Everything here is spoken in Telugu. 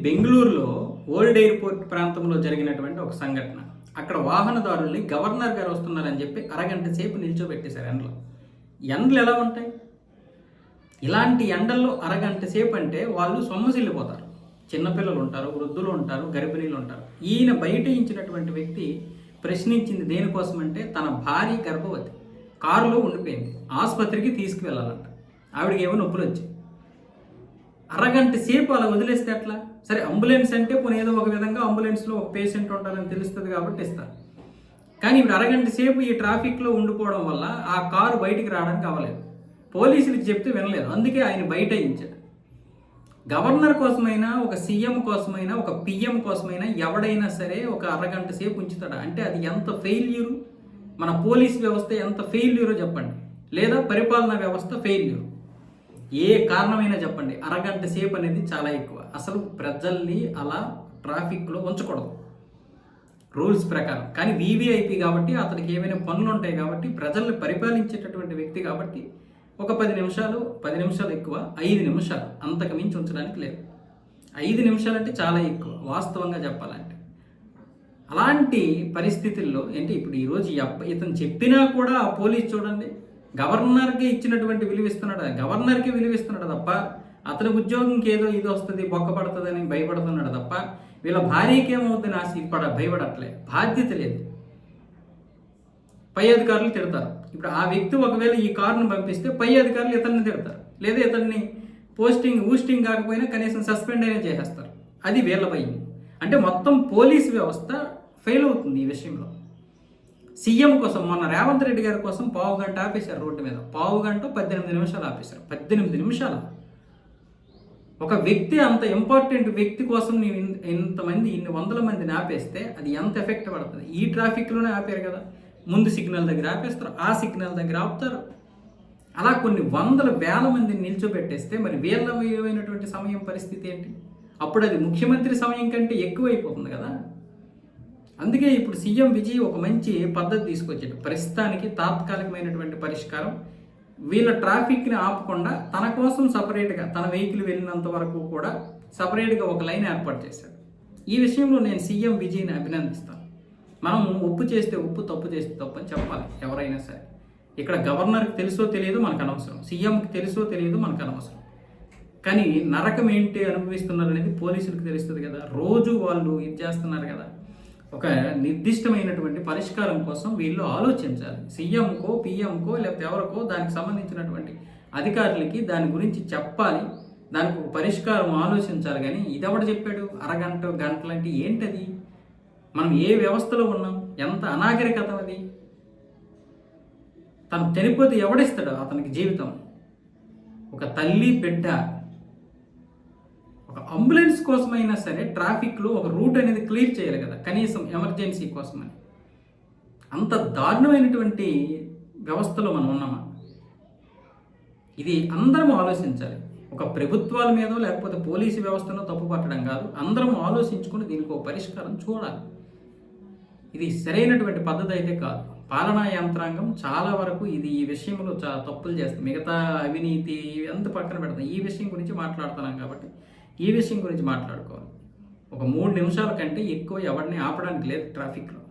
బెంగుళూరులో ఓల్డ్ ఎయిర్‌పోర్ట్ ప్రాంతంలో జరిగినటువంటి ఒక సంఘటన. అక్కడ వాహనదారుల్ని గవర్నర్ గారు వస్తున్నారని చెప్పి అరగంట సేపు నిల్చోబెట్టేశారు ఎండలో. ఎండలు ఎలా ఉంటాయి? ఇలాంటి ఎండల్లో అరగంట సేపు అంటే వాళ్ళు సొమ్మసిల్లిపోతారు. చిన్నపిల్లలు ఉంటారు, వృద్ధులు ఉంటారు, గర్భిణీలు ఉంటారు. ఈయన బయటించినటువంటి వ్యక్తి ప్రశ్నించింది దేనికోసం అంటే తన భార్య గర్భవతి. కారులో ఉండిపోయింది. ఆసుపత్రికి తీసుకువెళ్ళాలంట. ఆవిడకేమో నొప్పులొచ్చాయి. అరగంట సేపు అలా వదిలేస్తే ఎట్లా? సరే అంబులెన్స్ అంటే పోనీ ఏదో ఒక విధంగా అంబులెన్స్లో ఒక పేషెంట్ ఉంటారని తెలుస్తుంది కాబట్టి ఇస్తారు. కానీ ఇప్పుడు అరగంట సేపు ఈ ట్రాఫిక్లో ఉండిపోవడం వల్ల ఆ కారు బయటికి రావడానికి అవ్వలేదు. పోలీసులకు చెప్తే వినలేదు. అందుకే ఆయన బయట ఇచ్చాడు. గవర్నర్ కోసమైనా, ఒక సీఎం కోసమైనా, ఒక పిఎం కోసమైనా ఎవడైనా సరే ఒక అరగంట సేపు ఉంచుతాడా? అంటే అది ఎంత ఫెయిల్యూరు? మన పోలీస్ వ్యవస్థ ఎంత ఫెయిల్యూరో చెప్పండి. లేదా పరిపాలనా వ్యవస్థ ఫెయిల్యూర్. ఏ కారణమైనా చెప్పండి, అరగంట సేపు అనేది చాలా ఎక్కువ. అసలు ప్రజల్ని అలా ట్రాఫిక్లో ఉంచకూడదు రూల్స్ ప్రకారం. కానీ వీవీఐపీ కాబట్టి అతనికి ఏమైనా పనులు ఉంటాయి కాబట్టి ప్రజల్ని పరిపాలించేటటువంటి వ్యక్తి కాబట్టి ఒక 10 నిమిషాలు ఎక్కువ, 5 నిమిషాలు అంతకు మించి ఉంచడానికి లేదు. 5 నిమిషాలు అంటే చాలా ఎక్కువ వాస్తవంగా చెప్పాలంటే. అలాంటి పరిస్థితుల్లో ఏంటి ఇప్పుడు ఈరోజు ఇతను చెప్పినా కూడా ఆ పోలీస్ చూడండి గవర్నర్కి ఇచ్చినటువంటి గవర్నర్కి విలువిస్తున్నాడు తప్ప అతని ఉద్యోగంకి ఏదో ఇది వస్తుంది బొక్క పడుతుందని భయపడుతున్నాడు తప్ప వీళ్ళ భార్యకి ఏమవుతుందని భయపడట్లే. బాధ్యత లేదు. పై అధికారులు తిడతారు. ఇప్పుడు ఆ వ్యక్తి ఒకవేళ ఈ కారును పంపిస్తే పై అధికారులు ఇతన్ని తిడతారు. లేదా ఇతన్ని ఊస్టింగ్ కాకపోయినా కనీసం సస్పెండ్ అయినా చేసేస్తారు. అది వీళ్ళ భయం. అంటే మొత్తం పోలీస్ వ్యవస్థ ఫెయిల్ అవుతుంది ఈ విషయంలో. సీఎం కోసం మొన్న రేవంత్ రెడ్డి గారి కోసం పావుగంట ఆపేశారు రోడ్డు మీద. పావుగంట 18 నిమిషాలు ఆపేశారు. 18 నిమిషాలు. ఒక వ్యక్తి, అంత ఇంపార్టెంట్ వ్యక్తి కోసం నేను ఇన్ని వందల మందిని ఆపేస్తే అది ఎంత ఎఫెక్ట్ పడుతుంది? ఈ ట్రాఫిక్లోనే ఆపారు కదా. ముందు సిగ్నల్ దగ్గర ఆపేస్తారు, ఆ సిగ్నల్ దగ్గర ఆపుతారు. అలా కొన్ని వేల మందిని నిల్చోబెట్టేస్తే మరి వీళ్ళ విలువైనటువంటి సమయం పరిస్థితి ఏంటి? అప్పుడు అది ముఖ్యమంత్రి సమయం కంటే ఎక్కువైపోతుంది కదా. అందుకే ఇప్పుడు సీఎం విజయ్ ఒక మంచి పద్ధతి తీసుకొచ్చాడు. ప్రస్తుతానికి తాత్కాలికమైనటువంటి పరిష్కారం, వీళ్ళ ట్రాఫిక్ని ఆపకుండా తన కోసం సపరేట్గా తన వెహికల్ వెళ్ళినంత వరకు కూడా సపరేట్గా ఒక లైన్ ఏర్పాటు చేశాడు. ఈ విషయంలో నేను సీఎం విజయ్ని అభినందిస్తాను. మనం ఉప్పు చేస్తే ఉప్పు, తప్పు చేస్తే తప్పు అని చెప్పాలి ఎవరైనా సరే. ఇక్కడ గవర్నర్కి తెలుసో తెలియదు మనకు అనవసరం, సీఎంకి తెలుసో తెలియదు మనకు అనవసరం. కానీ నరకం ఏంటి అనుభవిస్తున్నారు అనేది పోలీసులకు తెలుస్తుంది కదా. రోజు వాళ్ళు ఇది చేస్తున్నారు కదా. ఒక నిర్దిష్టమైనటువంటి పరిష్కారం కోసం వీళ్ళు ఆలోచించాలి. సీఎంకో, పిఎంకో, లేకపోతే ఎవరికో దానికి సంబంధించినటువంటి అధికారులకి దాని గురించి చెప్పాలి. దానికి ఒక పరిష్కారం ఆలోచించాలి. కానీ ఇదెవడు చెప్పాడు? గంటలంటే ఏంటది? మనం ఏ వ్యవస్థలో ఉన్నాం? ఎంత అనాగరికత అది? తను చనిపోతే ఎవడిస్తాడు అతనికి జీవితం? ఒక తల్లి, బిడ్డ. ఒక అంబులెన్స్ కోసమైనా సరే ట్రాఫిక్లో ఒక రూట్ అనేది క్లియర్ చేయాలి కదా, కనీసం ఎమర్జెన్సీ కోసమని. అంత దారుణమైనటువంటి వ్యవస్థలో మనం ఉన్నామా? ఇది అందరం ఆలోచించాలి. ఒక ప్రభుత్వాల మీదో లేకపోతే పోలీసు వ్యవస్థలో తప్పు పట్టడం కాదు. అందరం ఆలోచించుకుని దీనికి ఒక పరిష్కారం చూడాలి. ఇది సరైనటువంటి పద్ధతి అయితే కాదు. పాలనా యంత్రాంగం చాలా వరకు ఈ విషయంలో చాలా తప్పులు చేస్తుంది. మిగతా అవినీతి ఎంత పక్కన పెడతాం, ఈ విషయం గురించి మాట్లాడుతున్నాం కాబట్టి ఈ విషయం గురించి మాట్లాడుకోవాలి. ఒక 3 నిమిషాల కంటే ఎక్కువ ఎవరిని ఆపడానికి లేదు ట్రాఫిక్లో.